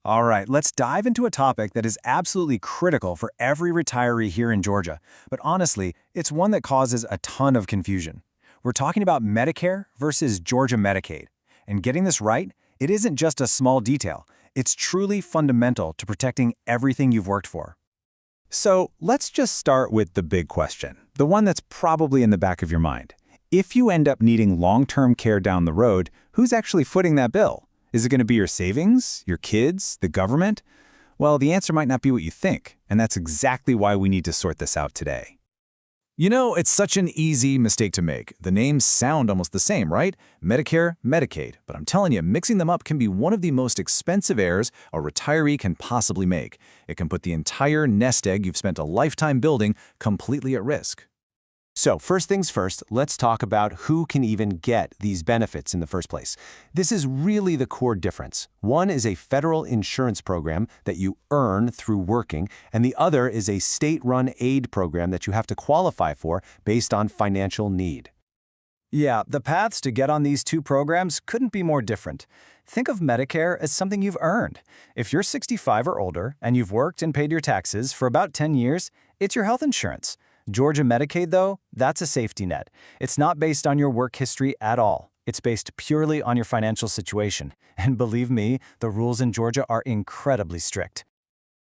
All right, let's dive into a topic that is absolutely critical for every retiree here in Georgia. But honestly, it's one that causes a ton of confusion. We're talking about Medicare versus Georgia Medicaid. And getting this right, it isn't just a small detail. It's truly fundamental to protecting everything you've worked for. So let's just start with the big question, the one that's probably in the back of your mind. If you end up needing long-term care down the road, who's actually footing that bill? Is it going to be your savings, your kids, the government? Well, the answer might not be what you think, and that's exactly why we need to sort this out today. You know, it's such an easy mistake to make. The names sound almost the same, right? Medicare, Medicaid. But I'm telling you, mixing them up can be one of the most expensive errors a retiree can possibly make. It can put the entire nest egg you've spent a lifetime building completely at risk. So first things first, let's talk about who can even get these benefits in the first place. This is really the core difference. One is a federal insurance program that you earn through working, and the other is a state-run aid program that you have to qualify for based on financial need. Yeah, the paths to get on these two programs couldn't be more different. Think of Medicare as something you've earned. If you're 65 or older and you've worked and paid your taxes for about 10 years, it's your health insurance. Georgia Medicaid, though, that's a safety net. It's not based on your work history at all. It's based purely on your financial situation. And believe me, the rules in Georgia are incredibly strict.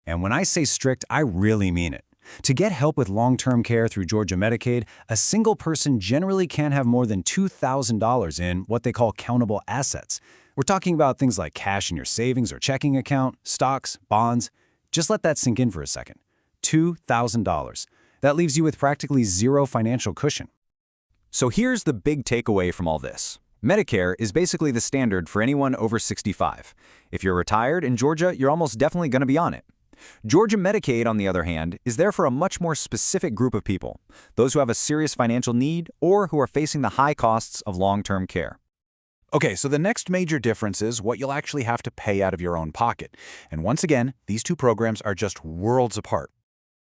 And when I say strict, I really mean it. To get help with long-term care through Georgia Medicaid, a single person generally can't have more than $2,000 in what they call countable assets. We're talking about things like cash in your savings or checking account, stocks, bonds. Just let that sink in for a second. $2,000. That leaves you with practically zero financial cushion. So here's the big takeaway from all this. Medicare is basically the standard for anyone over 65. If you're retired in Georgia, you're almost definitely going to be on it. Georgia Medicaid, on the other hand, is there for a much more specific group of people, those who have a serious financial need or who are facing the high costs of long-term care. Okay, so the next major difference is what you'll actually have to pay out of your own pocket. And once again, these two programs are just worlds apart.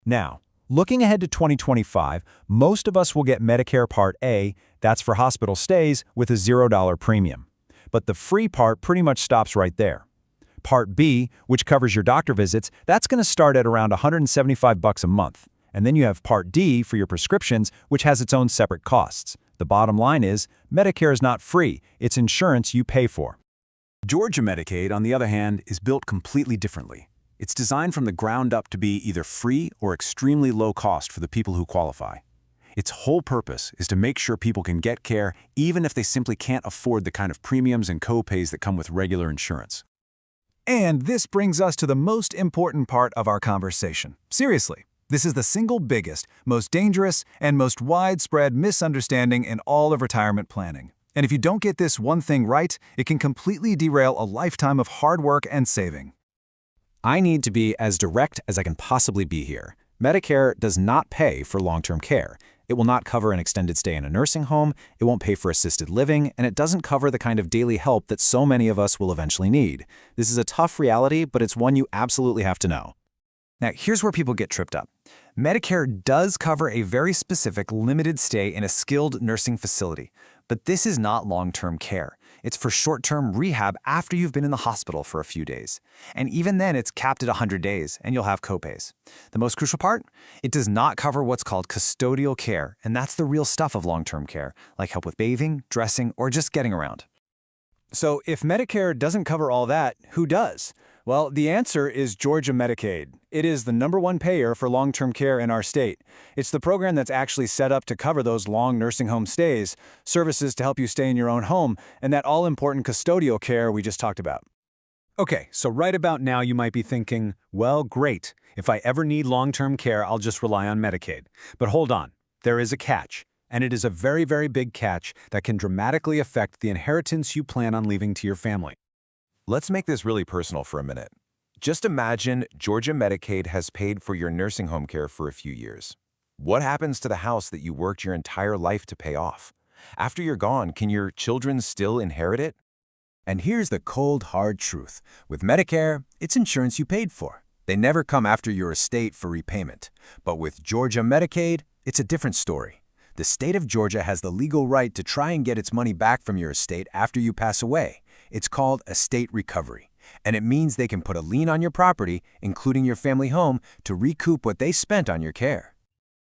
Now, looking ahead to 2025, most of us will get Medicare Part A, that's for hospital stays, with a $0 premium. But the free part pretty much stops right there. Part B, which covers your doctor visits, that's going to start at around $175 a month. And then you have Part D for your prescriptions, which has its own separate costs. The bottom line is, Medicare is not free, it's insurance you pay for. Georgia Medicaid, on the other hand, is built completely differently. It's designed from the ground up to be either free or extremely low cost for the people who qualify. Its whole purpose is to make sure people can get care even if they simply can't afford the kind of premiums and co-pays that come with regular insurance. And this brings us to the most important part of our conversation. Seriously, this is the single biggest, most dangerous, and most widespread misunderstanding in all of retirement planning. And if you don't get this one thing right, it can completely derail a lifetime of hard work and saving. I need to be as direct as I can possibly be here. Medicare does not pay for long-term care. It will not cover an extended stay in a nursing home, it won't pay for assisted living, and it doesn't cover the kind of daily help that so many of us will eventually need. This is a tough reality, but it's one you absolutely have to know. Now, here's where people get tripped up. Medicare does cover a very specific limited stay in a skilled nursing facility, but this is not long-term care. It's for short-term rehab after you've been in the hospital for a few days. And even then, it's capped at 100 days, and you'll have copays. The most crucial part? It does not cover what's called custodial care, and that's the real stuff of long-term care, like help with bathing, dressing, or just getting around. So if Medicare doesn't cover all that, who does? Well, the answer is Georgia Medicaid. It is the #1 payer for long-term care in our state. It's the program that's actually set up to cover those long nursing home stays, services to help you stay in your own home, and that all-important custodial care we just talked about. Okay, so right about now you might be thinking, well, great. If I ever need long-term care, I'll just rely on Medicaid. But hold on, there is a catch. And it is a very, very big catch that can dramatically affect the inheritance you plan on leaving to your family. Let's make this really personal for a minute. Just imagine Georgia Medicaid has paid for your nursing home care for a few years. What happens to the house that you worked your entire life to pay off? After you're gone, can your children still inherit it? And here's the cold, hard truth. With Medicare, it's insurance you paid for. They never come after your estate for repayment. But with Georgia Medicaid, it's a different story. The state of Georgia has the legal right to try and get its money back from your estate after you pass away. It's called estate recovery. And it means they can put a lien on your property, including your family home, to recoup what they spent on your care.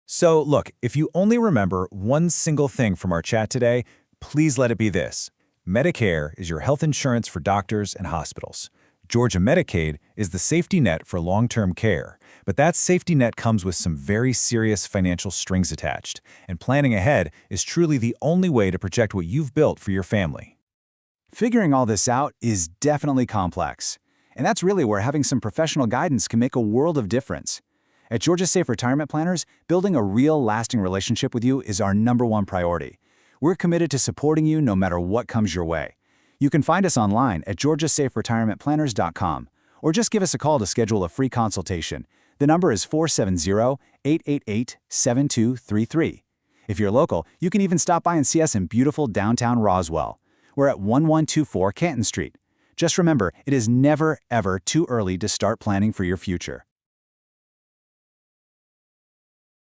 So look, if you only remember one single thing from our chat today, please let it be this. Medicare is your health insurance for doctors and hospitals. Georgia Medicaid is the safety net for long-term care, but that safety net comes with some very serious financial strings attached, and planning ahead is truly the only way to protect what you've built for your family. Figuring all this out is definitely complex, and that's really where having some professional guidance can make a world of difference. At Georgia Safe Retirement Planners, building a real, lasting relationship with you is our #1 priority. We're committed to supporting you no matter what comes your way. You can find us online at georgiasaferetirementplanners.com, or just give us a call to schedule a free consultation. The number is 470-888-7233. If you're local, you can even stop by and see us in beautiful downtown Roswell. We're at 1124 Canton Street. Just remember, it is never, ever too early to start planning for your future.